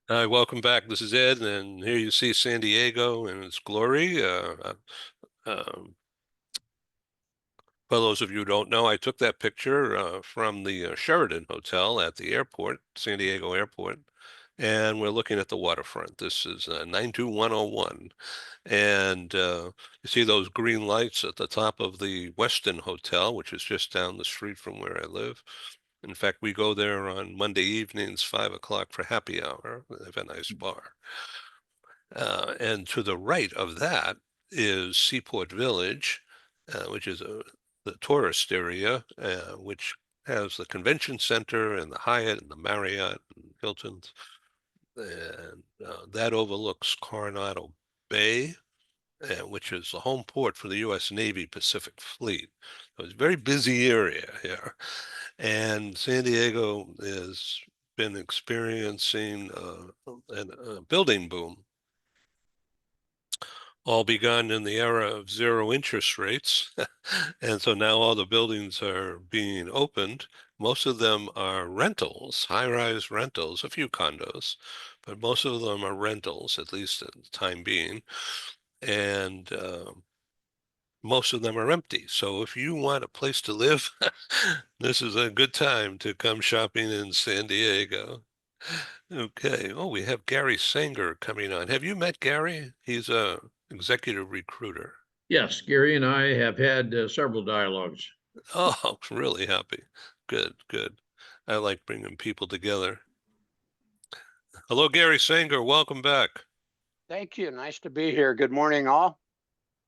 Hi, welcome back. This is Ed, and here you see San Diego in its glory. Um, for those of you who don't know, I took that picture from the Sheraton Hotel at the airport, San Diego Airport, and we're looking at the waterfront. This is 92101, and you see those green lights at the top of the Westin Hotel, which is just down the street from where I live. In fact, we go there on Monday evenings, 5 o'clock for happy hour. They have a nice bar. And to the right of that is Seaport Village, which is the tourist area, which has the convention center and the Hyatt and the Marriott and Hilton's. And that overlooks Coronado Bay, which is the home port for the U.S. Navy Pacific Fleet. So it's a very busy area here. And San Diego has been experiencing a building boom, all begun in the era of zero interest rates. And so now all the buildings are being opened. Most of them are rentals, high-rise rentals, a few condos, but most of them are rentals, at least at the time being. And most of them are empty. So if you want a place to live, this is a good time to come shopping in San Diego. Okay. Oh, we have Gary Sanger coming on. Have you met Gary? He's a executive recruiter. Yes, Gary and I have had several dialogues. Oh, really happy. Good, good. I like bringing people together. Hello, Gary Sanger. Welcome back. Thank you. Nice to be here. Good morning, all.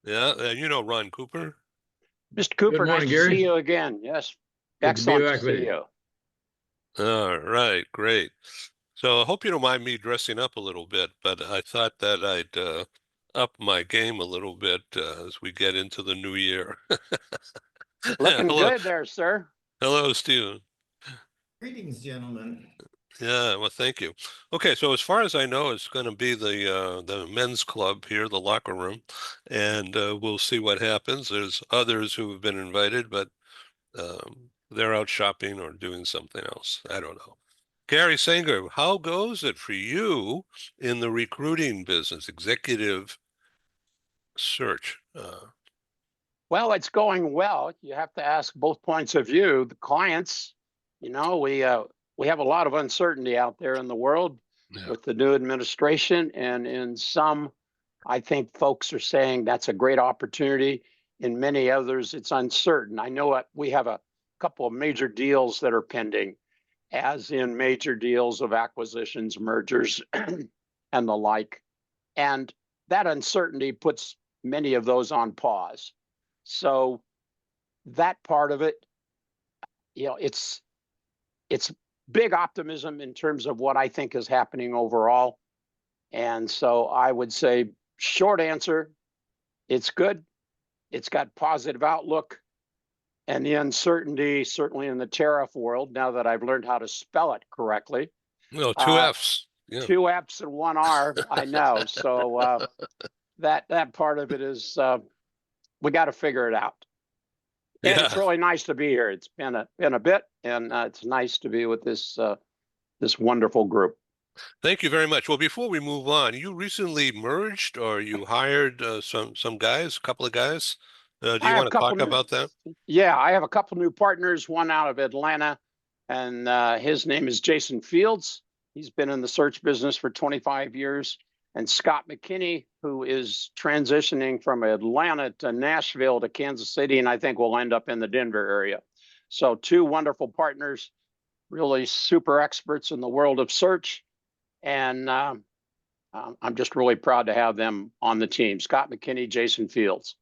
Yeah, you know Ron Cooper. Mr. Good Cooper, nice morning, to see Gary. you again. Yes, Good to be excellent to back with see you. you. All right, great. So I hope you don't mind me dressing up a little bit, but I thought that I'd up my game a little bit as we get into the new year. Looking Hello, good there, sir. hello, Steven. Greetings, gentlemen. Yeah, well, thank you. Okay, so as far as I know, it's going to be the men's club here, the locker room, and we'll see what happens. There's others who have been invited, but they're out shopping or doing something else. I don't know. Gary Sanger, how goes it for you in the recruiting business, executive search? Well, it's going well. You have to ask both points of view. The clients, we have a lot of uncertainty out there in the world Yeah. with the new administration, and in some, I think folks are saying that's a great opportunity. In many others, it's uncertain. I know we have a couple of major deals that are pending, as in major deals of acquisitions, mergers, and the like. And that uncertainty puts many of those on pause. So that part of it, it's big optimism in terms of what I think is happening overall. And so I would say, short answer, it's good. It's got positive outlook. And the uncertainty, certainly in the tariff world, now that I've learned how to spell it correctly, No, two uh, F's. Yeah. two F's and one R, I know. So that part of it is we got to figure it out. And it's Yeah. really nice to be here. It's been a bit, and it's nice to be with this wonderful group. Thank you very much. Well, before we move on, you recently merged or you hired some guys, a couple of guys. Do I you have want a to couple talk new, about that? yeah, I have a couple new partners. One out of Atlanta, and his name is Jason Fields. He's been in the search business for 25 years. And Scott McKinney, who is transitioning from Atlanta to Nashville to Kansas City, and I think will end up in the Denver area. So two wonderful partners, really super experts in the world of search. And I'm just really proud to have them on the team. Scott McKinney, Jason Fields.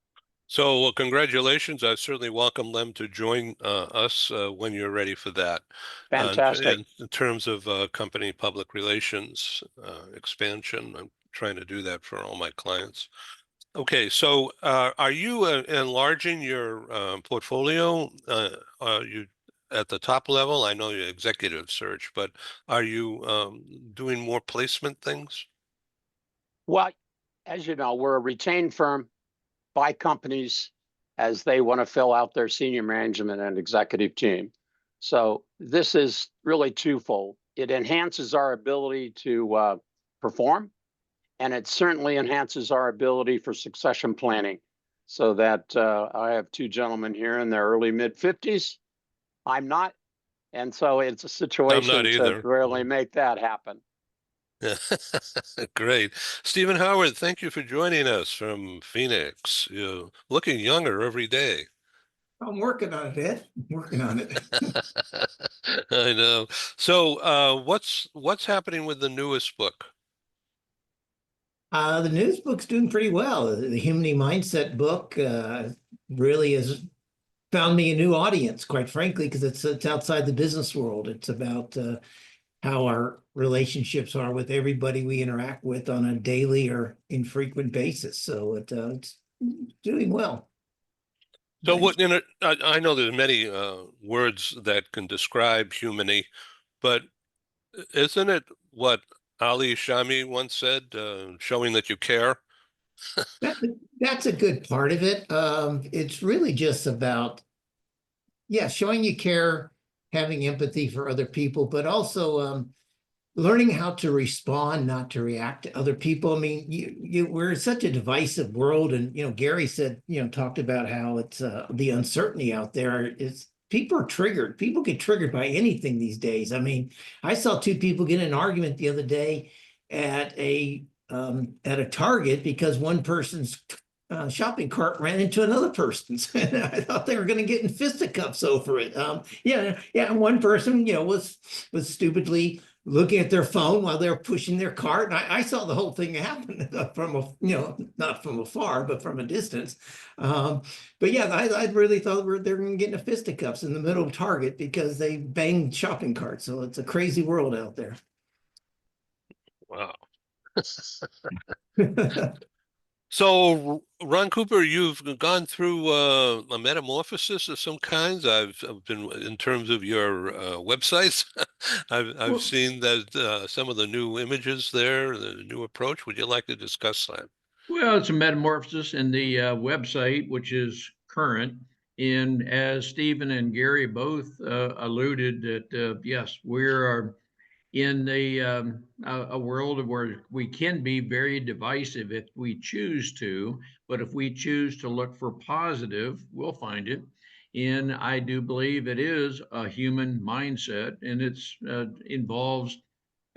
So, well, congratulations. I certainly welcome them to join us when you're ready for that. Fantastic. In terms of company public relations expansion, I'm trying to do that for all my clients. Okay, so are you enlarging your portfolio? Are you at the top level? I know you're executive search, but are you doing more placement things? Well, as you know, we're a retained firm by companies as they want to fill out their senior management and executive team. So this is really twofold. it enhances our ability to perform, and it certainly enhances our ability for succession planning. So that I have two gentlemen here in their early mid-50s. I'm not, and so it's a I'm not situation to either. really make that happen. Great. Stephen Howard, thank you for joining us from Phoenix. You're looking younger every day. I'm working on it, Ed. I'm working on it. I know. So, what's happening with the newest book? The news book's doing pretty well. The Human Mindset book really has found me a new audience, quite frankly, because it's outside the business world. It's about how our relationships are with everybody we interact with on a daily or infrequent basis. So it's doing well. So, Nice. I know there's many words that can describe humany, but isn't it what Ali Shami once said, showing that you care? That, that's a good part of it. It's really just about, yeah, showing you care, having empathy for other people, but also learning how to respond, not to react to other people. I mean, we're in such a divisive world, and Gary said, talked about how it's the uncertainty out there is people are triggered. People get triggered by anything these days. I mean, I saw two people get in an argument the other day at a Target because one person's shopping cart ran into another person's. And I thought they were going to get in fisticuffs over it. Yeah, yeah. And one person, was stupidly looking at their phone while they're pushing their cart. And I saw the whole thing happen from not from afar, but from a distance. But yeah, I really thought they're going to get into fisticuffs in the middle of Target because they banged shopping carts. So it's a crazy world out there. Wow. So, Ron Cooper, you've gone through a metamorphosis of some kinds. I've been in terms of your websites. I've Well, seen that some of the new images there, the new approach. Would you like to discuss that? well, it's a metamorphosis in the website, which is current. And as Stephen and Gary both alluded that, yes, we're in a world where we can be very divisive if we choose to, but if we choose to look for positive, we'll find it. And I do believe it is a human mindset, and it's involves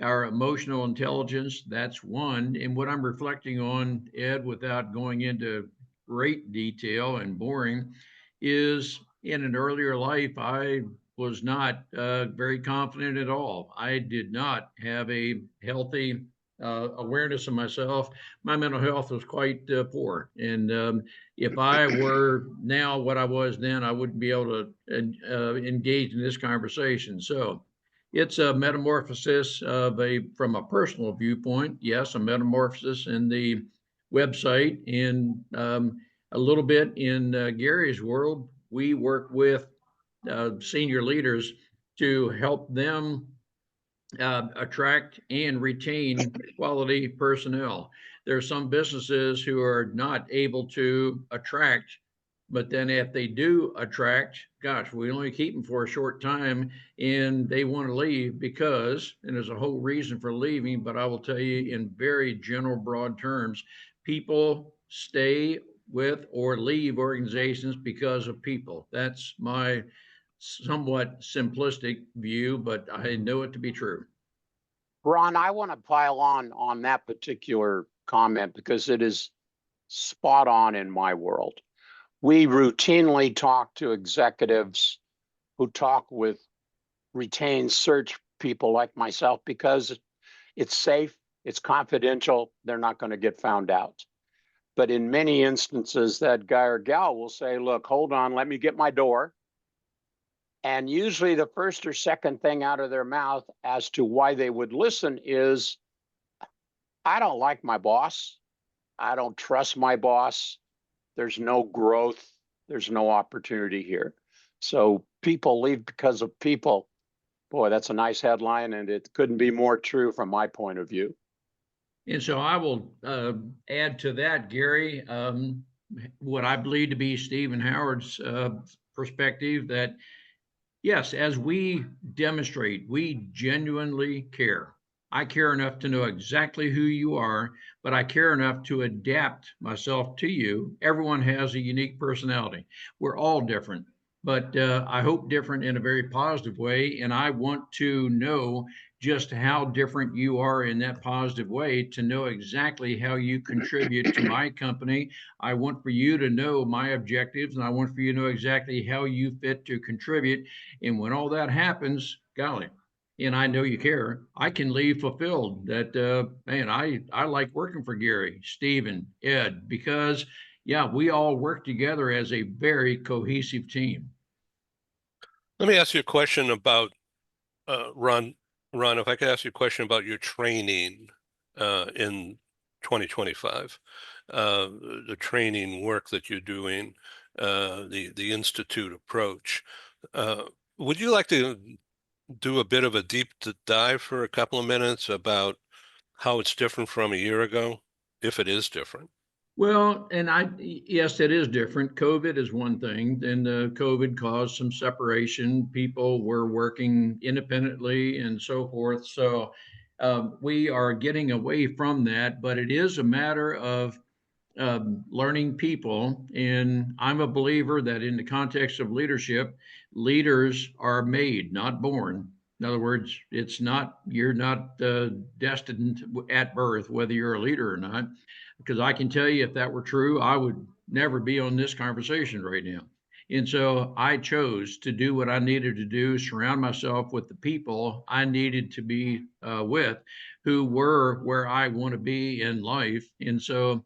our emotional intelligence. That's one. And what I'm reflecting on, Ed, without going into great detail and boring, is in an earlier life, I was not very confident at all. I did not have a healthy awareness of myself. My mental health was quite poor. And if I were now what I was then, I wouldn't be able to engage in this conversation. So it's a metamorphosis of from a personal viewpoint, yes, a metamorphosis in the website. And a little bit in Gary's world, we work with senior leaders to help them attract and retain quality personnel. There are some businesses who are not able to attract, but then if they do attract, gosh, we only keep them for a short time and they want to leave because, and there's a whole reason for leaving, but I will tell you in very general, broad terms, people stay with or leave organizations because of people. That's my somewhat simplistic view, but I know it to be true. Ron, I want to pile on that particular comment because it is spot on in my world. We routinely talk to executives who talk with retained search people like myself because it's safe, it's confidential, they're not going to get found out. But in many instances, that guy or gal will say, look, hold on, let me get my door. And usually the first or second thing out of their mouth as to why they would listen is, I don't like my boss. I don't trust my boss. There's no growth. There's no opportunity here. So people leave because of people. Boy, that's a nice headline, and it couldn't be more true from my point of view. And so I will add to that, Gary, what I believe to be Stephen Howard's perspective, that yes, as we demonstrate, we genuinely care. I care enough to know exactly who you are, but I care enough to adapt myself to you. Everyone has a unique personality. We're all different, but I hope different in a very positive way. And I want to know just how different you are in that positive way to know exactly how you contribute to my company. I want for you to know my objectives, and I want for you to know exactly how you fit to contribute. And when all that happens, golly, and I know you care, I can leave fulfilled that, man, I like working for Gary, Stephen, Ed, because yeah, we all work together as a very cohesive team. Let me ask you a question about Ron. Ron, if I could ask you a question about your training in 2025, the training work that you're doing, the institute approach. Uh, would you like to do a bit of a deep dive for a couple of minutes about how it's different from a year ago, if it is different? Well, and yes, it is different. COVID is one thing, and COVID caused some separation. People were working independently and so forth. So we are getting away from that, but it is a matter of learning people. And I'm a believer that in the context of leadership, leaders are made, not born. In other words, you're not destined at birth, whether you're a leader or not. Because I can tell you, if that were true, I would never be on this conversation right now. And so I chose to do what I needed to do, surround myself with the people I needed to be with, who were where I want to be in life. And so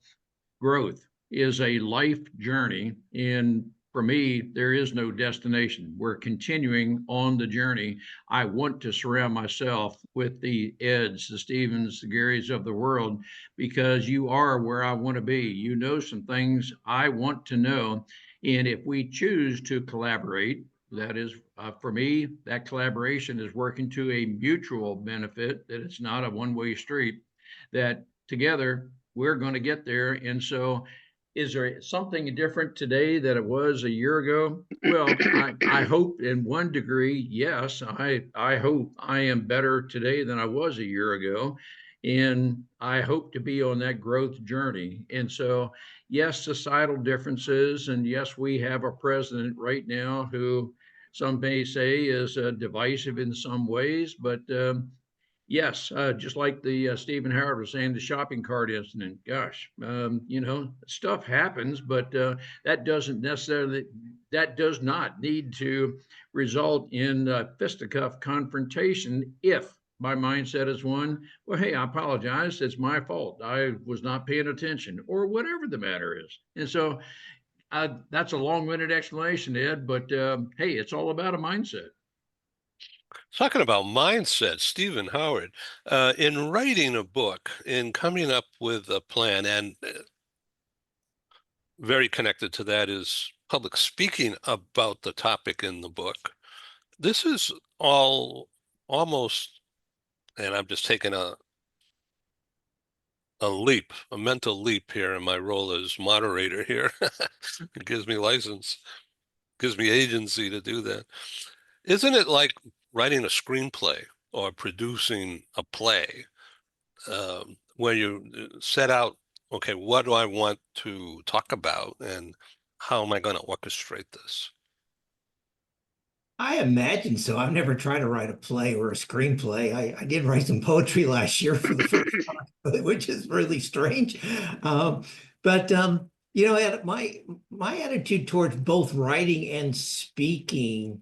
growth is a life journey. And for me, there is no destination. We're continuing on the journey. I want to surround myself with the Eds, the Stevens, the Garys of the world, because you are where I want to be. You know some things I want to know. And if we choose to collaborate, that is, for me, that collaboration is working to a mutual benefit, that it's not a one-way street, that together we're going to get there. And so, is there something different today that it was a year ago? Well, I hope in one degree, yes. I hope I am better today than I was a year ago. And I hope to be on that growth journey. And so, yes, societal differences. And yes, we have a president right now who some may say is divisive in some ways, but yes, just like the Stephen Howard was saying, the shopping cart incident. Gosh, stuff happens, but that does not need to result in fisticuff confrontation. If my mindset is one, well, hey, I apologize. It's my fault. I was not paying attention, or whatever the matter is. And so that's a long-winded explanation, Ed. But hey, it's all about a mindset. Talking about mindset, Stephen Howard, in writing a book, in coming up with a plan, and very connected to that is public speaking about the topic in the book. This is all almost, and I'm just taking a leap, a mental leap here in my role as moderator here. It gives me license, gives me agency to do that. Isn't it like writing a screenplay or producing a play, where you set out, okay, what do I want to talk about and how am I going to orchestrate this? I imagine so. I've never tried to write a play or a screenplay. I did write some poetry last year for the first time, which is really strange. But my attitude towards both writing and speaking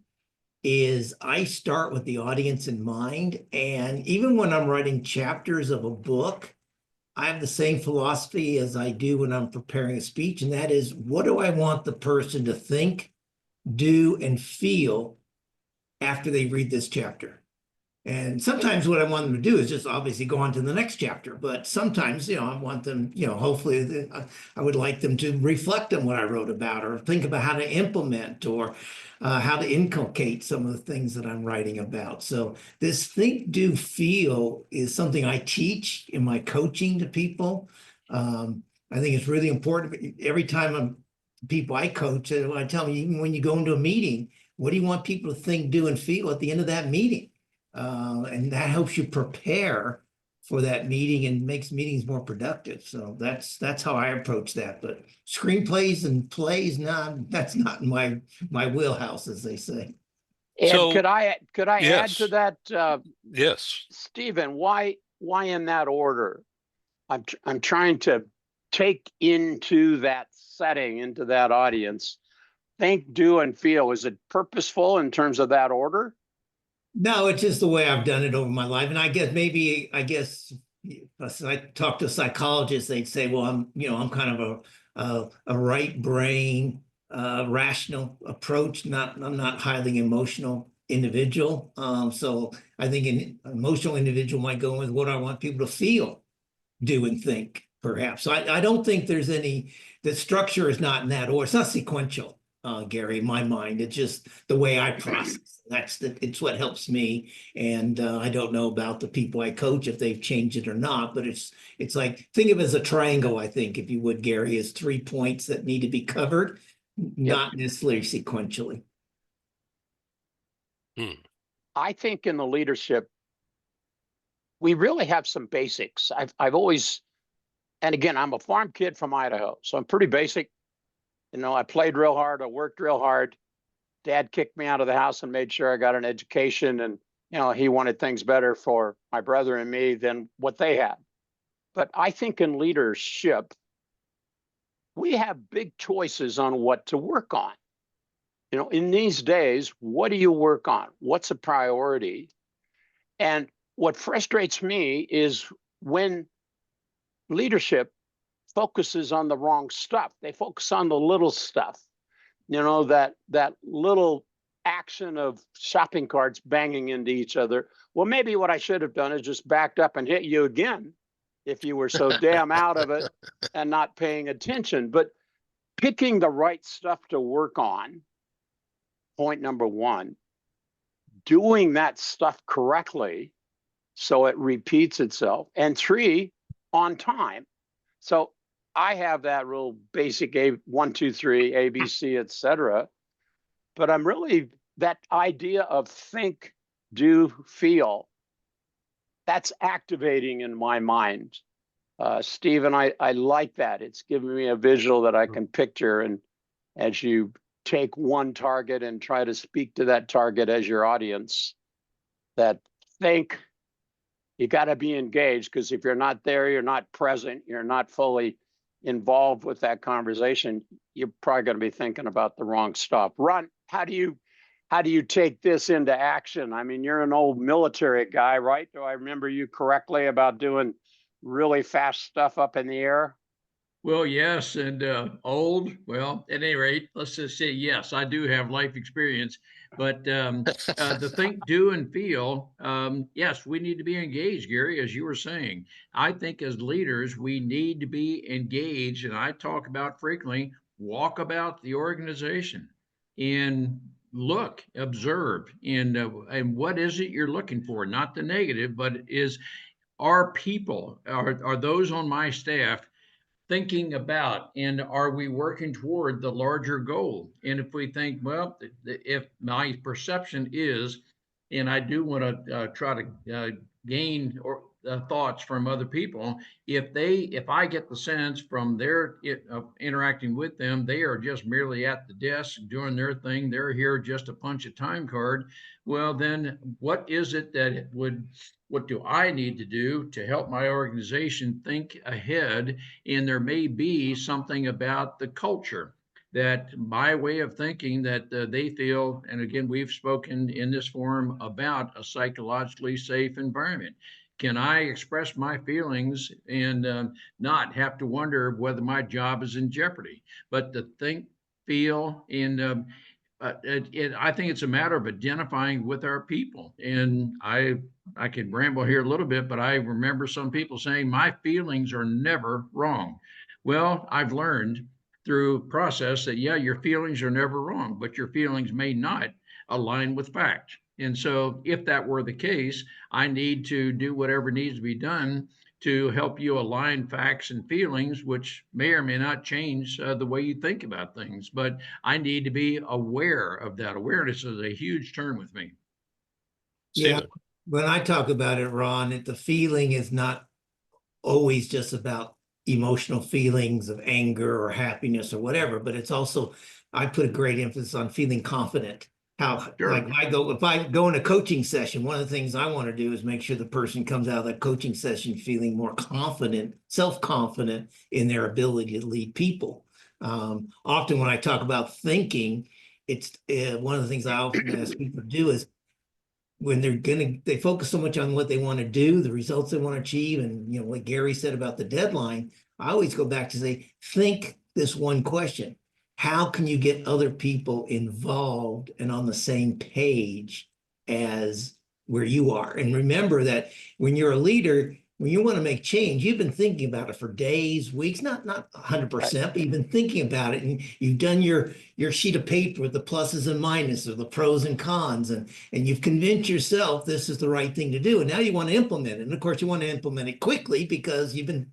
is I start with the audience in mind. And even when I'm writing chapters of a book, I have the same philosophy as I do when I'm preparing a speech, and that is, what do I want the person to think, do, and feel after they read this chapter? And sometimes what I want them to do is just obviously go on to the next chapter. But sometimes, I want them, hopefully I would like them to reflect on what I wrote about, or think about how to implement, or how to inculcate some of the things that I'm writing about. So this think, do, feel is something I teach in my coaching to people. I think it's really important. Every time people I coach, I tell them, even when you go into a meeting, What do you want people to think, do, and feel at the end of that meeting? And that helps you prepare for that meeting and makes meetings more productive. So that's how I approach that. But screenplays and plays, that's not in my wheelhouse, as they say. And So, could I add to yes, that, yes. Stephen? Why in that order? I'm trying to take into that setting, into that audience, think, do, and feel. Is it purposeful in terms of that order? No, it's just the way I've done it over my life. And I guess if I talk to psychologists, they'd say, well, I'm kind of a right brain, rational approach. I'm not highly emotional individual. So I think an emotional individual might go with what I want people to feel, do, and think, perhaps. I don't think the structure is not in that order. It's not sequential, Gary, in my mind. It's just the way I process. It's what helps me. And I don't know about the people I coach if they've changed it or not, but it's like, think of it as a triangle, I think, if you would, Gary, as 3 points that need to be covered, not necessarily sequentially. I think in the leadership, we really have some basics. I've always, and again, I'm a farm kid from Idaho, so I'm pretty basic. I played real hard, I worked real hard. Dad kicked me out of the house and made sure I got an education, and he wanted things better for my brother and me than what they had. But I think in leadership, we have big choices on what to work on. In these days, what do you work on? What's a priority? And what frustrates me is when leadership focuses on the wrong stuff. They focus on the little stuff, that little action of shopping carts banging into each other. Well, maybe what I should have done is just backed up and hit you again if you were so damn out of it and not paying attention. But picking the right stuff to work on, point number one, doing that stuff correctly so it repeats itself, and 3, on time. So I have that real basic 1, 2, 3, ABC, etc. But I'm really, that idea of think, do, feel, that's activating in my mind. Stephen, I like that. It's giving me a visual that I can picture. And as you take one target and try to speak to that target as your audience, that think, you got to be engaged, because if you're not there, you're not present, you're not fully involved with that conversation, you're probably going to be thinking about the wrong stuff. Ron, how do you take this into action? I mean, you're an old military guy, right? Do I remember you correctly about doing really fast stuff up in the air? Well, yes, and old. Well, at any rate, let's just say yes, I do have life experience. But the think, do, and feel, yes, we need to be engaged, Gary, as you were saying. I think as leaders, we need to be engaged, and I talk about frequently, walk about the organization and look, observe, and what is it you're looking for? Not the negative, but are people, are those on my staff thinking about, and are we working toward the larger goal? And if we think, well, if my perception is, and I do want to try to gain thoughts from other people, if I get the sense from their interacting with them, they are just merely at the desk doing their thing, they're here just to punch a time card, well, then what is it that what do I need to do to help my organization think ahead? And there may be something about the culture that my way of thinking that they feel, and again, we've spoken in this forum about a psychologically safe environment. Can I express my feelings and not have to wonder whether my job is in jeopardy? But to think, feel, and I think it's a matter of identifying with our people. And I could ramble here a little bit, but I remember some people saying my feelings are never wrong. Well, I've learned through process that, yeah, your feelings are never wrong, but your feelings may not align with fact. And so if that were the case, I need to do whatever needs to be done to help you align facts and feelings, which may or may not change the way you think about things. But I need to be aware of that. Awareness is a huge term with me. Yeah, Stephen. when I talk about it, Ron, the feeling is not always just about emotional feelings of anger or happiness or whatever, but it's also, I put a great emphasis on feeling confident. How, like, Sure. if I go in a coaching session, one of the things I want to do is make sure the person comes out of that coaching session feeling more confident, self-confident in their ability to lead people. Often when I talk about thinking, it's one of the things I often ask people to do is when they focus so much on what they want to do, the results they want to achieve, and what Gary said about the deadline, I always go back to say, think this one question: how can you get other people involved and on the same page as where you are? And remember that when you're a leader, when you want to make change, you've been thinking about it for days, weeks, not 100%, but you've been thinking about it, and you've done your sheet of paper with the pluses and minuses, the pros and cons, and you've convinced yourself this is the right thing to do. And now you want to implement it. And of course, you want to implement it quickly because you've been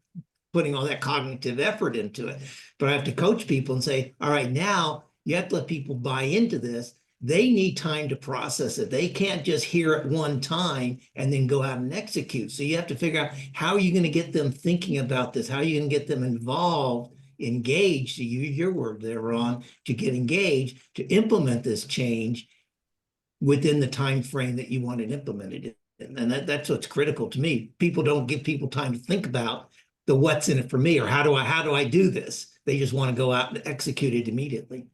putting all that cognitive effort into it. But I have to coach people and say, all right, now you have to let people buy into this. They need time to process it. They can't just hear it one time and then go out and execute. So you have to figure out, how are you going to get them thinking about this? How are you going to get them involved, engaged, to use your word there, Ron, to get engaged, to implement this change within the time frame that you want it implemented in. And that's what's critical to me. People don't give people time to think about the what's in it for me, or how do I do this? They just want to go out and execute it immediately.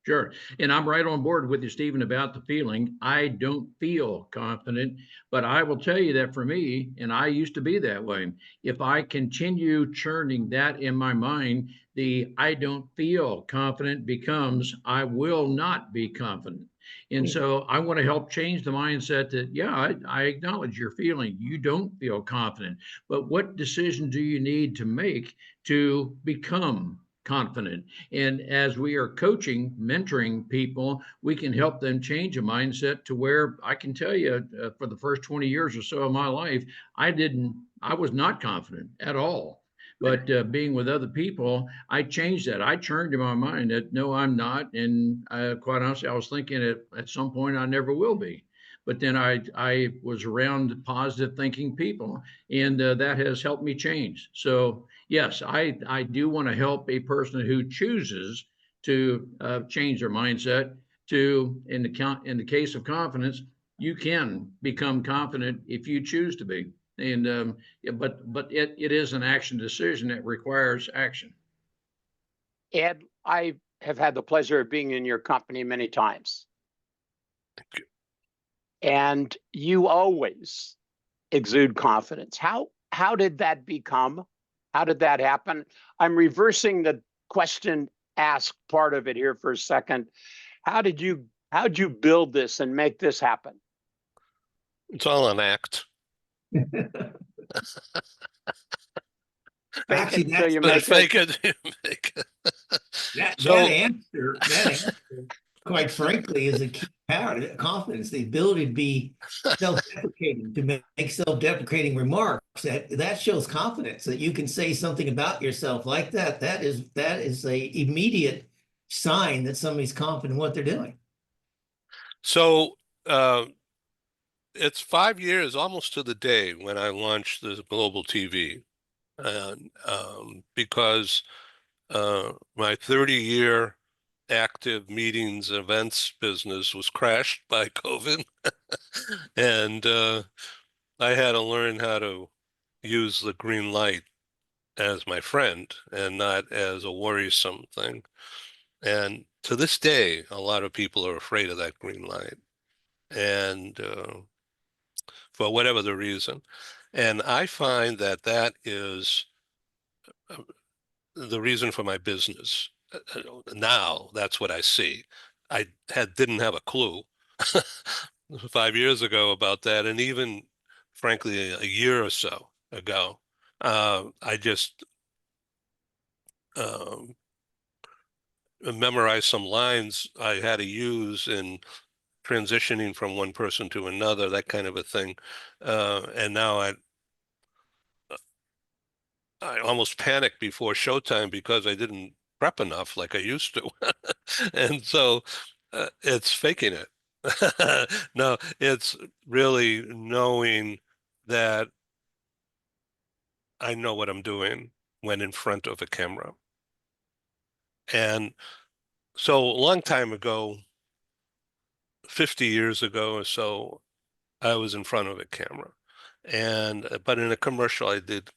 Sure. And I'm right on board with you, Stephen, about the feeling. I don't feel confident, but I will tell you that for me, and I used to be that way, if I continue churning that in my mind, the I don't feel confident becomes I will not be confident. And so I want to help change the mindset that, yeah, I acknowledge your feeling. You don't feel confident, but what decision do you need to make to become confident? And as we are coaching, mentoring people, we can help them change a mindset to where I can tell you, for the first 20 years or so of my life, I was not confident at all. But being with other people, I changed that. I turned in my mind that no, I'm not. And quite honestly, I was thinking at some point I never will be. But then I was around positive thinking people, and that has helped me change. So yes, I do want to help a person who chooses to change their mindset to, in the case of confidence, you can become confident if you choose to be. And but it is an action decision that requires action. Ed, I have had the pleasure of being in your company many times. Thank you. And you always exude confidence. How did that become? How did that happen? I'm reversing the question asked part of it here for a second. How'd you build this and make this happen? It's all an act. Fake Actually, it until you But make fake it. it, you make it. that So, answer, quite frankly, is a key power to confidence, the ability to be self-deprecating, to make self-deprecating remarks. That shows confidence, that you can say something about yourself like that. That is a immediate sign that somebody's confident in what they're doing. so uh, it's 5 years almost to the day when I launched the global TV, and because my 30-year active meetings events business was crashed by COVID, and I had to learn how to use the green light as my friend and not as a worrisome thing. And to this day, a lot of people are afraid of that green light, and for whatever the reason. And I find that that is the reason for my business. Now that's what I see. I didn't have a clue 5 years ago about that, and even frankly a year or so ago, I just um, memorized some lines I had to use in transitioning from one person to another, that kind of a thing. And now I almost panicked before showtime because I didn't prep enough like I used to. And so it's faking it. No, it's really knowing that I know what I'm doing when in front of a camera. And so a long time ago, 50 years ago or so, I was in front of a camera. And but in a commercial, I did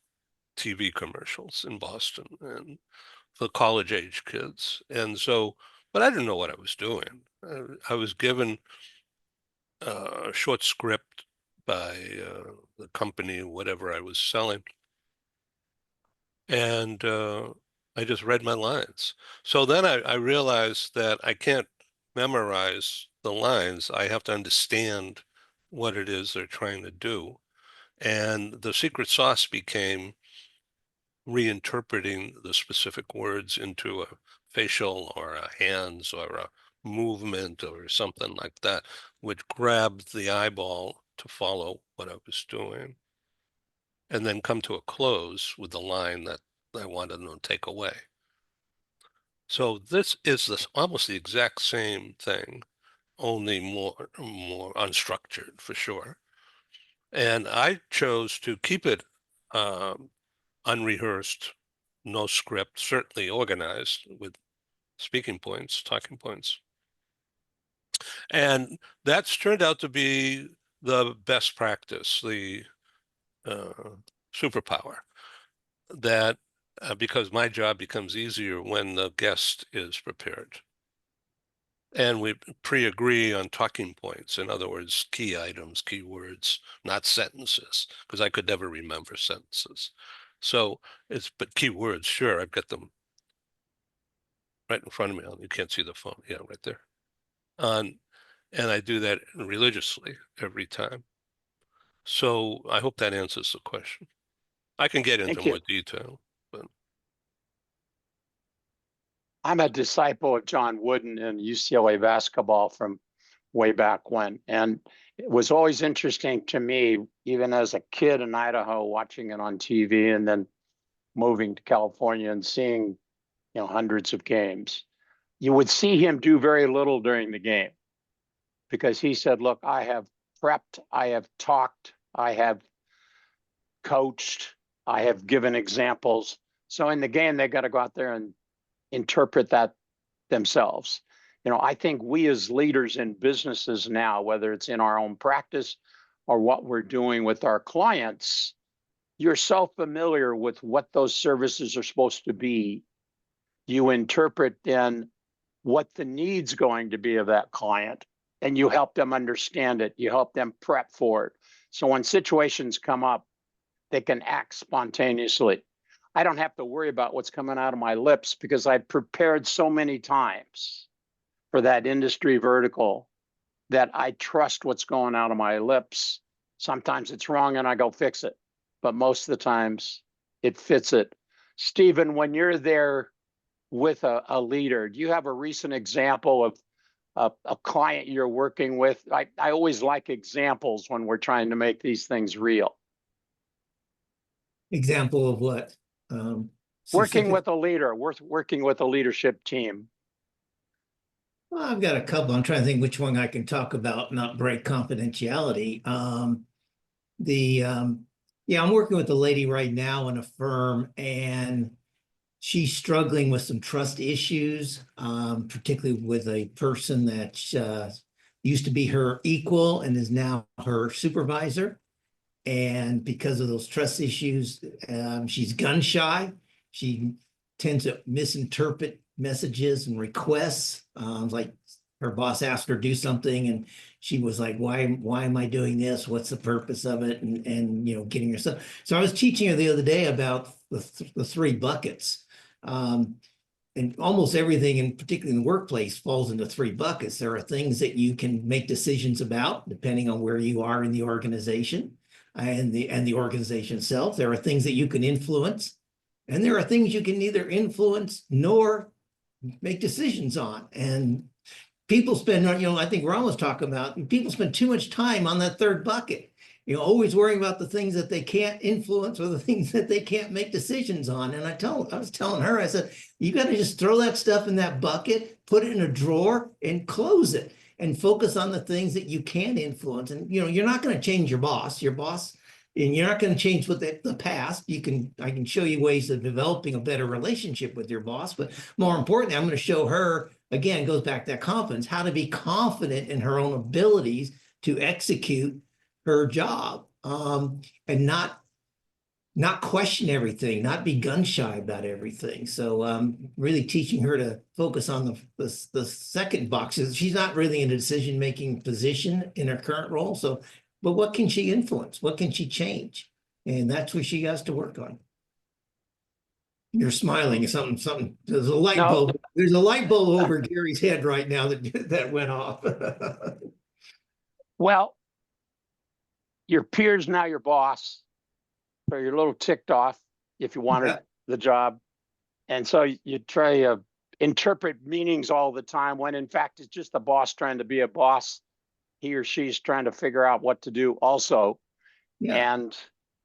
TV commercials in Boston and for college age kids. And so, but I didn't know what I was doing. I was given a short script by the company, whatever I was selling. And I just read my lines. So then I realized that I can't memorize the lines. I have to understand what it is they're trying to do. And the secret sauce became reinterpreting the specific words into a facial or a hands or a movement or something like that, which grabbed the eyeball to follow what I was doing, and then come to a close with the line that I wanted them to take away. So this is almost the exact same thing, only more unstructured for sure. And I chose to keep it unrehearsed, no script, certainly organized with speaking points, talking points. And that's turned out to be the best practice, the superpower that because my job becomes easier when the guest is prepared. And we pre-agree on talking points. In other words, key items, key words, not sentences, because I could never remember sentences. So but key words, sure, I've got them right in front of me. You can't see the phone. Yeah, right there. And I do that religiously every time. So I hope that answers the question. I can get into Thank you. more detail, but I'm a disciple of John Wooden in UCLA basketball from way back when. And it was always interesting to me, even as a kid in Idaho, watching it on TV and then moving to California and seeing, hundreds of games. You would see him do very little during the game because he said, look, I have prepped, I have talked, I have coached, I have given examples. So in the game, they got to go out there and interpret that themselves. I think we as leaders in businesses now, whether it's in our own practice or what we're doing with our clients, you're so familiar with what those services are supposed to be. You interpret then what the need's going to be of that client, and you help them understand it. You help them prep for it. So when situations come up, they can act spontaneously. I don't have to worry about what's coming out of my lips because I've prepared so many times for that industry vertical that I trust what's going out of my lips. Sometimes it's wrong and I go fix it, but most of the times it fits it. Stephen, when you're there with a leader, do you have a recent example of a client you're working with? I always like examples when we're trying to make these things real. Example of what? Working Specific? with a leader, working with a leadership team. Well, I've got a couple. I'm trying to think which one I can talk about, not break confidentiality. Yeah, I'm working with a lady right now in a firm, and she's struggling with some trust issues, particularly with a person that used to be her equal and is now her supervisor. And because of those trust issues, she's gun shy. She tends to misinterpret messages and requests. Like her boss asked her to do something, and she was like, "Why am I doing this? What's the purpose of it?" And getting herself. So I was teaching her the other day about the three buckets. And almost everything, and particularly in the workplace, falls into three buckets. There are things that you can make decisions about, depending on where you are in the organization and the organization itself. There are things that you can influence, and there are things you can neither influence nor make decisions on. And people spend, I think Ron was talking about, people spend too much time on that third bucket. always worrying about the things that they can't influence or the things that they can't make decisions on. And I was telling her, I said, you got to just throw that stuff in that bucket, put it in a drawer and close it and focus on the things that you can influence. And, you're not going to change your boss, and you're not going to change what the past. I can show you ways of developing a better relationship with your boss, but more importantly, I'm going to show her, again, it goes back to that confidence, how to be confident in her own abilities to execute her job, and not question everything, not be gun shy about everything. So really teaching her to focus on the second box. She's not really in a decision-making position in her current role. But what can she influence? What can she change? And that's what she has to work on. You're smiling. Something. There's a light bulb. There's a light bulb over Gary's head right now that went off. Well, your peer's now your boss, so you're a little ticked off if you wanted the job. And so you try to interpret meanings all the time when in fact it's just the boss trying to be a boss. He or she's trying to figure out what to do also. Yeah. And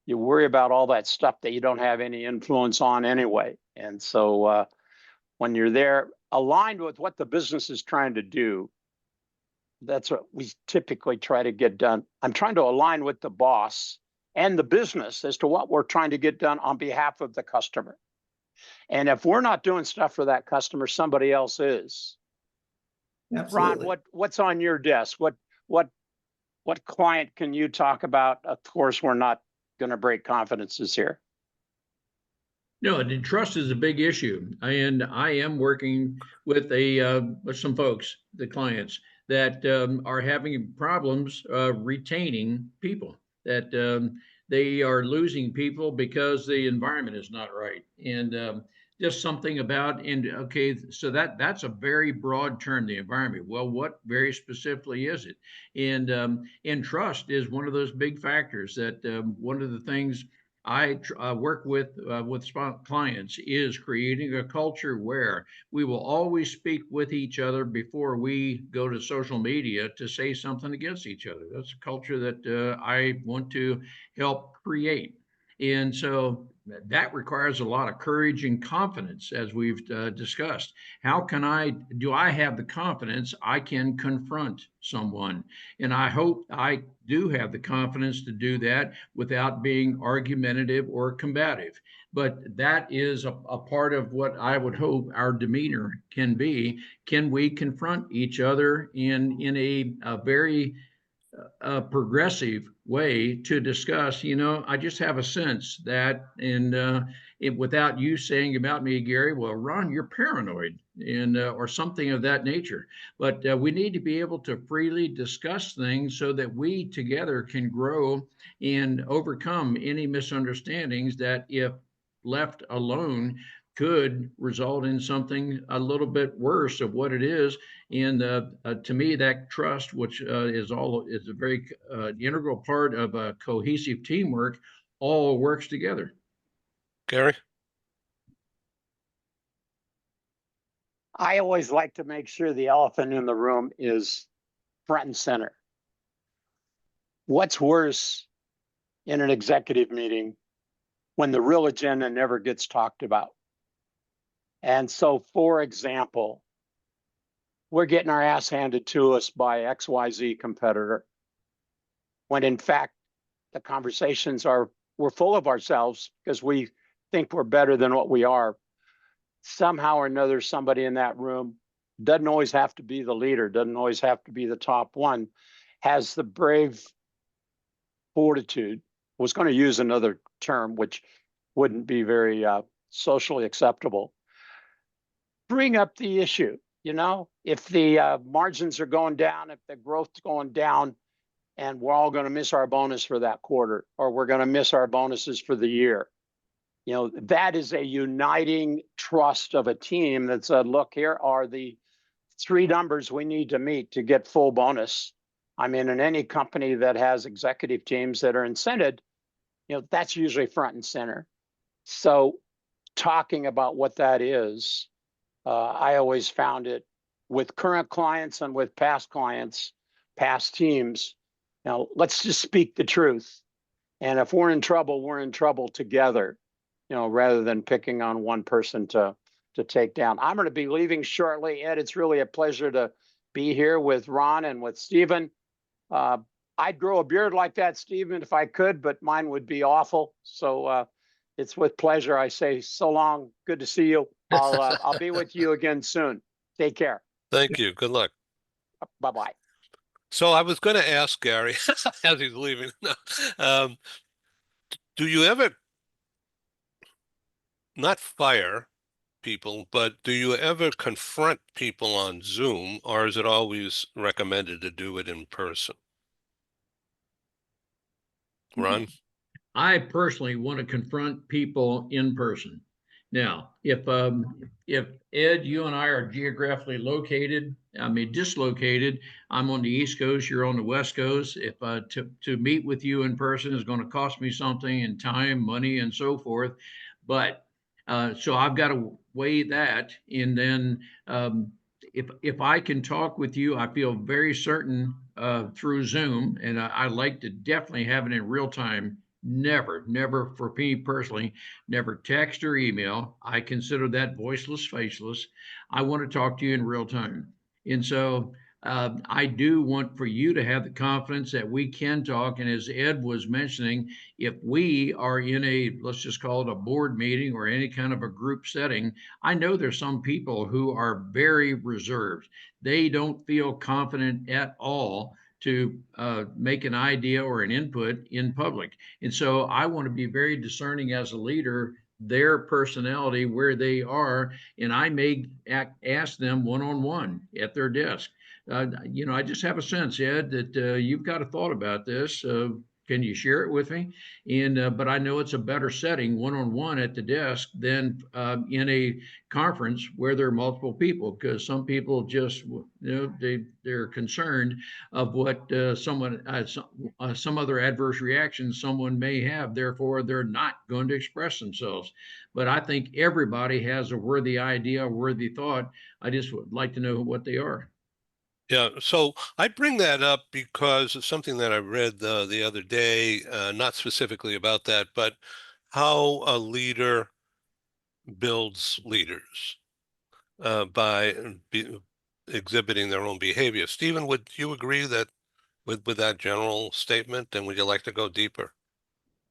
you worry about all that stuff that you don't have any influence on anyway. And so when you're there aligned with what the business is trying to do, that's what we typically try to get done. I'm trying to align with the boss and the business as to what we're trying to get done on behalf of the customer. And if we're not doing stuff for that customer, somebody else is. Absolutely. Ron, what's on your desk? What client can you talk about? Of course, we're not going to break confidences here. No, and trust is a big issue, and I am working with some folks, the clients that are having problems retaining people. That they are losing people because the environment is not right, and just something about. And okay, so that's a very broad term, the environment. Well, what very specifically is it? And trust is one of those big factors. That one of the things I work with clients is creating a culture where we will always speak with each other before we go to social media to say something against each other. That's a culture that I want to help create. And so that requires a lot of courage and confidence, as we've discussed. Do I have the confidence I can confront someone? And I hope I do have the confidence to do that without being argumentative or combative. But that is a part of what I would hope our demeanor can be. Can we confront each other in a very progressive way to discuss? I just have a sense that, without you saying about me, Gary, well, Ron, you're paranoid, and or something of that nature. But we need to be able to freely discuss things so that we together can grow and overcome any misunderstandings that, if left alone, could result in something a little bit worse of what it is. And to me, that trust, which is a very integral part of a cohesive teamwork, all works together. Gary? I always like to make sure the elephant in the room is front and center. What's worse in an executive meeting when the real agenda never gets talked about? And so, for example, we're getting our ass handed to us by XYZ competitor, when in fact the conversations we're full of ourselves because we think we're better than what we are. Somehow or another, somebody in that room, doesn't always have to be the leader, doesn't always have to be the top one, has the brave fortitude. I was going to use another term which wouldn't be very socially acceptable. Bring up the issue. If the margins are going down, if the growth's going down, and we're all going to miss our bonus for that quarter, or we're going to miss our bonuses for the year. That is a uniting trust of a team that said, look, here are the 3 numbers we need to meet to get full bonus. I mean, in any company that has executive teams that are incented, that's usually front and center. So talking about what that is, I always found it with current clients and with past clients, past teams, Now, let's just speak the truth. And if we're in trouble together, rather than picking on one person to take down. I'm going to be leaving shortly. Ed, it's really a pleasure to be here with Ron and with Stephen. I'd grow a beard like that, Stephen, if I could, but mine would be awful. So it's with pleasure I say so long. Good to see you. I'll be with you again soon. Take care. Thank you. Good luck. Bye-bye. So I was going to ask Gary as he's leaving. Um, do you ever not fire people, but do you ever confront people on Zoom, or is it always recommended to do it in person? Ron? I personally want to confront people in person. Now, if Ed, you and I are geographically located, I mean dislocated, I'm on the East Coast, you're on the West Coast. If to meet with you in person is going to cost me something in time, money, and so forth, but so I've got to weigh that, and then if I can talk with you, I feel very certain through Zoom, and I like to definitely have it in real time. Never for me personally, never text or email. I consider that voiceless, faceless. I want to talk to you in real time. And so I do want for you to have the confidence that we can talk. And as Ed was mentioning, if we are in a, let's just call it a board meeting or any kind of a group setting, I know there's some people who are very reserved. They don't feel confident at all to make an idea or an input in public. And so I want to be very discerning as a leader, their personality, where they are, and I may ask them one-on-one at their desk. I just have a sense, Ed, that you've got a thought about this. Can you share it with me? And but I know it's a better setting one-on-one at the desk than in a conference where there are multiple people, because some people just, they're concerned of what some other adverse reaction someone may have. Therefore, they're not going to express themselves. But I think everybody has a worthy idea, a worthy thought. I just would like to know what they are. Yeah, so I bring that up because it's something that I read the other day, not specifically about that, but how a leader builds leaders by exhibiting their own behavior. Stephen, would you agree that with that general statement, and would you like to go deeper?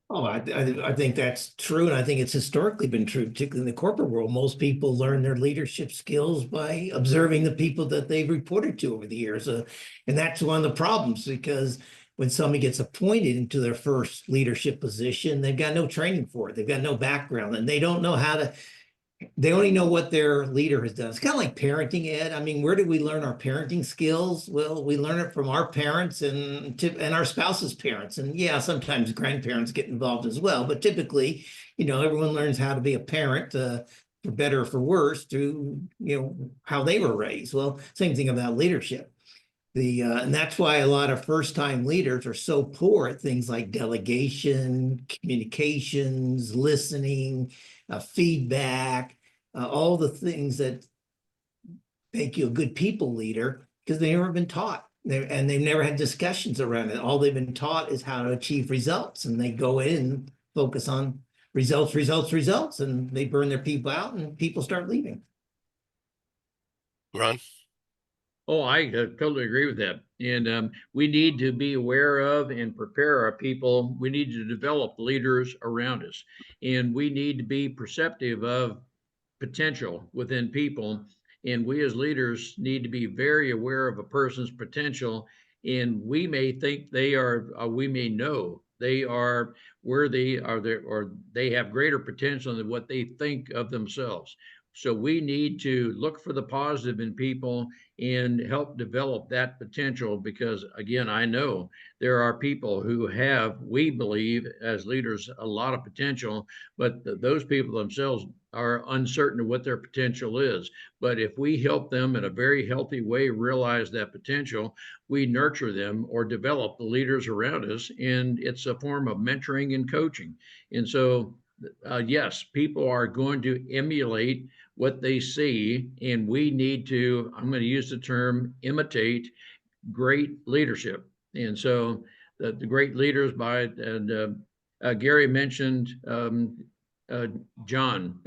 Oh, I think that's true. And I think it's historically been true, particularly in the corporate world. Most people learn their leadership skills by observing the people that they've reported to over the years. And that's one of the problems, because when somebody gets appointed into their first leadership position, they've got no training for it. They've got no background, and they don't know how to, they only know what their leader has done. It's kind of like parenting, Ed. I mean, where do we learn our parenting skills? Well, we learn it from our parents and our spouse's parents. And yeah, sometimes grandparents get involved as well. But typically, everyone learns how to be a parent, for better or for worse, through, how they were raised. Well, same thing about leadership. And that's why a lot of first-time leaders are so poor at things like delegation, communications, listening, feedback, all the things that make you a good people leader, because they've never been taught. And they've never had discussions around it. All they've been taught is how to achieve results. And they go in and focus on results, and they burn their people out, and people start leaving. Ron? Oh, I totally agree with that. And we need to be aware of and prepare our people. We need to develop leaders around us. And we need to be perceptive of potential within people. And we as leaders need to be very aware of a person's potential. And we may think they are, we may know they are worthy, or they have greater potential than what they think of themselves. So we need to look for the positive in people and help develop that potential, because again, I know there are people who have, we believe as leaders, a lot of potential, but those people themselves are uncertain of what their potential is. But if we help them in a very healthy way realize that potential, we nurture them or develop the leaders around us, and it's a form of mentoring and coaching. And so yes, people are going to emulate what they see, and we need to, I'm going to use the term imitate great leadership. And so the great leaders by, and Gary mentioned John,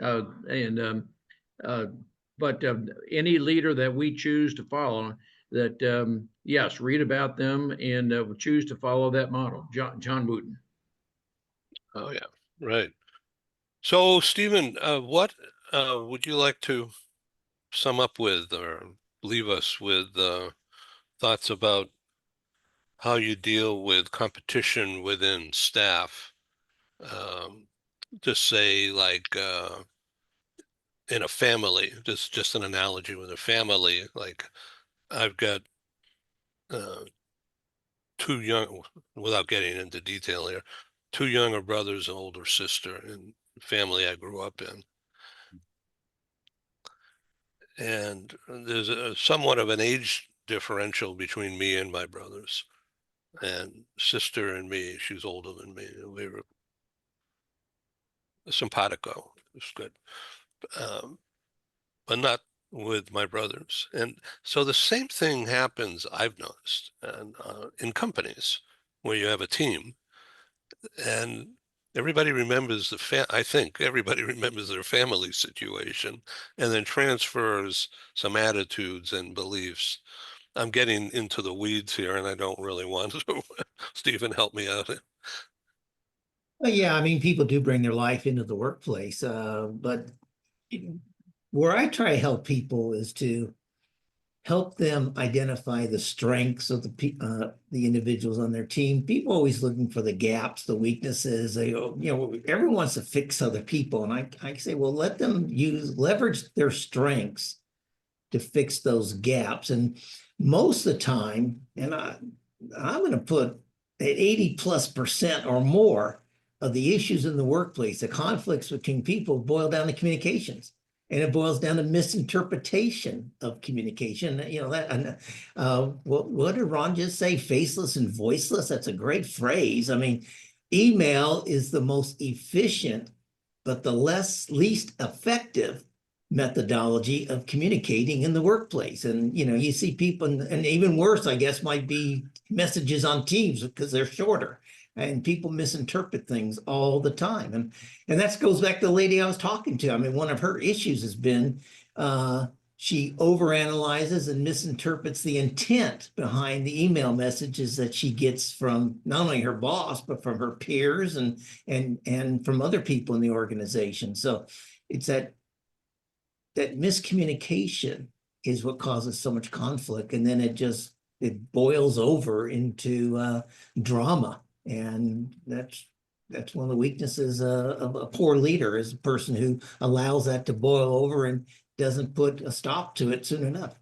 but any leader that we choose to follow, that yes, read about them and choose to follow that model. John Wooten. Oh yeah, right. So Stephen, what would you like to sum up with or leave us with thoughts about how you deal with competition within staff? Um, just say like in a family, just an analogy with a family, like I've got uh, two young, without getting into detail here, two younger brothers, an older sister, in the family I grew up in. And there's somewhat of an age differential between me and my brothers. And sister and me, she's older than me. We were simpatico. It's good. Um, but not with my brothers. And so the same thing happens, I've noticed, and in companies where you have a team and everybody remembers I think everybody remembers their family situation and then transfers some attitudes and beliefs. I'm getting into the weeds here and I don't really want to. Stephen, help me out. Well, yeah, I mean, people do bring their life into the workplace, but where I try to help people is to help them identify the strengths of the individuals on their team. People always looking for the gaps, the weaknesses. Everyone wants to fix other people, and I say, well, let them leverage their strengths to fix those gaps. And most of the time, and I'm going to put at 80+% or more of the issues in the workplace, the conflicts between people boil down to communications. And it boils down to misinterpretation of communication. What did Ron just say? Faceless and voiceless. That's a great phrase. I mean, email is the most efficient, but the least effective methodology of communicating in the workplace. And you see people, and even worse, I guess, might be messages on Teams because they're shorter, and people misinterpret things all the time. And that goes back to the lady I was talking to. I mean, one of her issues has been she overanalyzes and misinterprets the intent behind the email messages that she gets from not only her boss, but from her peers and from other people in the organization. So it's that miscommunication is what causes so much conflict, and then it boils over into drama, and that's one of the weaknesses of a poor leader, is a person who allows that to boil over and doesn't put a stop to it soon enough.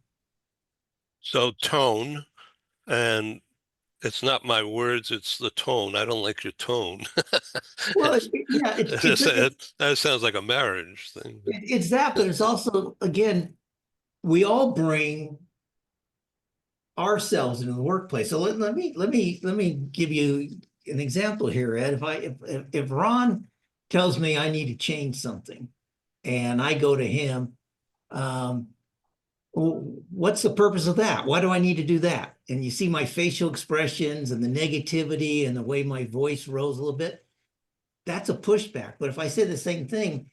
So tone, and it's not my words, it's the tone. I don't like your tone. Well, yeah, That sounds like a marriage thing. it's that, but it's also, again, we all bring ourselves into the workplace. So let me give you an example here, Ed. If Ron tells me I need to change something, and I go to him, well, what's the purpose of that? Why do I need to do that? And you see my facial expressions and the negativity and the way my voice rose a little bit. That's a pushback. But if I say the same thing,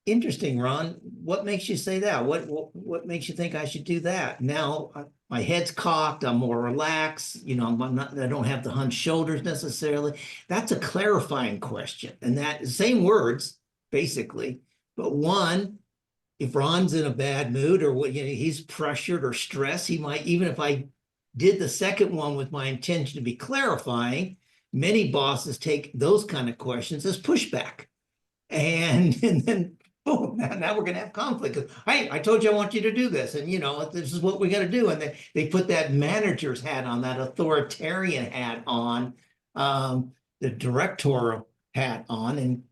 interesting, Ron, what makes you say that? What makes you think I should do that? Now my head's cocked, I'm more relaxed, I don't have the hunched shoulders necessarily. That's a clarifying question. And that same words, basically, but one, if Ron's in a bad mood or he's pressured or stressed, he might, even if I did the second one with my intention to be clarifying, many bosses take those kind of questions as pushback. And then boom, now we're going to have conflict. Hey, I told you I want you to do this, and this is what we got to do. And they put that manager's hat on, that authoritarian hat on, the directorial hat on, and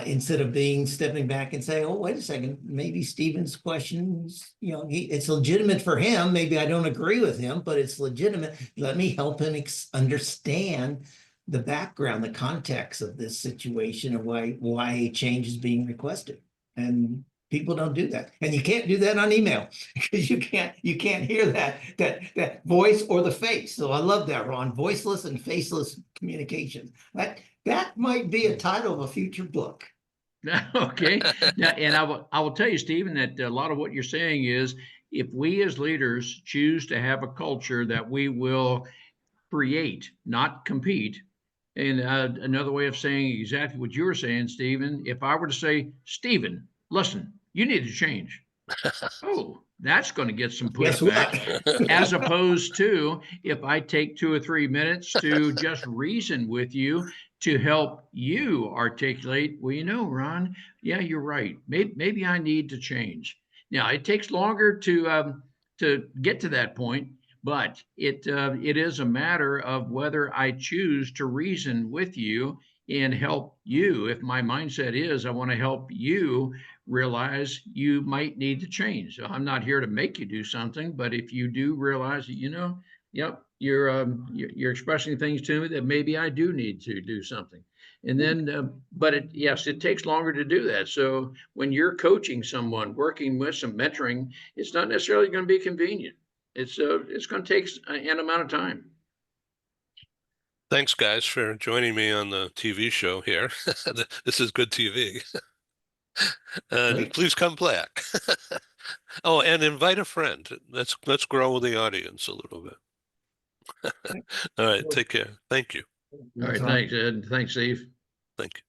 instead of stepping back and say, oh, wait a second, maybe Stephen's questions, it's legitimate for him. Maybe I don't agree with him, but it's legitimate. Let me help him understand the background, the context of this situation, and why a change is being requested. And People don't do that. And you can't do that on email because you can't hear that voice or the face. So I love that, Ron. Voiceless and faceless communication. That might be a title of a future book. Okay. Now, and I will tell you, Stephen, that a lot of what you're saying is if we as leaders choose to have a culture that we will create, not compete. And another way of saying exactly what you were saying, Stephen, if I were to say, Stephen, listen, you need to change. Oh, that's going to get some Guess pushback. what? As opposed to if I take 2 or 3 minutes to just reason with you to help you articulate, well, you know, Ron, yeah, you're right. Maybe I need to change. Now, it takes longer to get to that point, but it is a matter of whether I choose to reason with you and help you. If my mindset is I want to help you realize you might need to change. So I'm not here to make you do something, but if you do realize that, you know, yep, you're expressing things to me that maybe I do need to do something. And then, but yes, it takes longer to do that. So when you're coaching someone, working with some mentoring, it's not necessarily going to be convenient. It's going to take an amount of time. Thanks, guys, for joining me on the TV show here. This is good TV. And Great. please come back. Oh, and invite a friend. Let's grow the audience a little bit. All right, take care. Thank you. All right, thanks, Ed. Thanks, Steve. Thank you.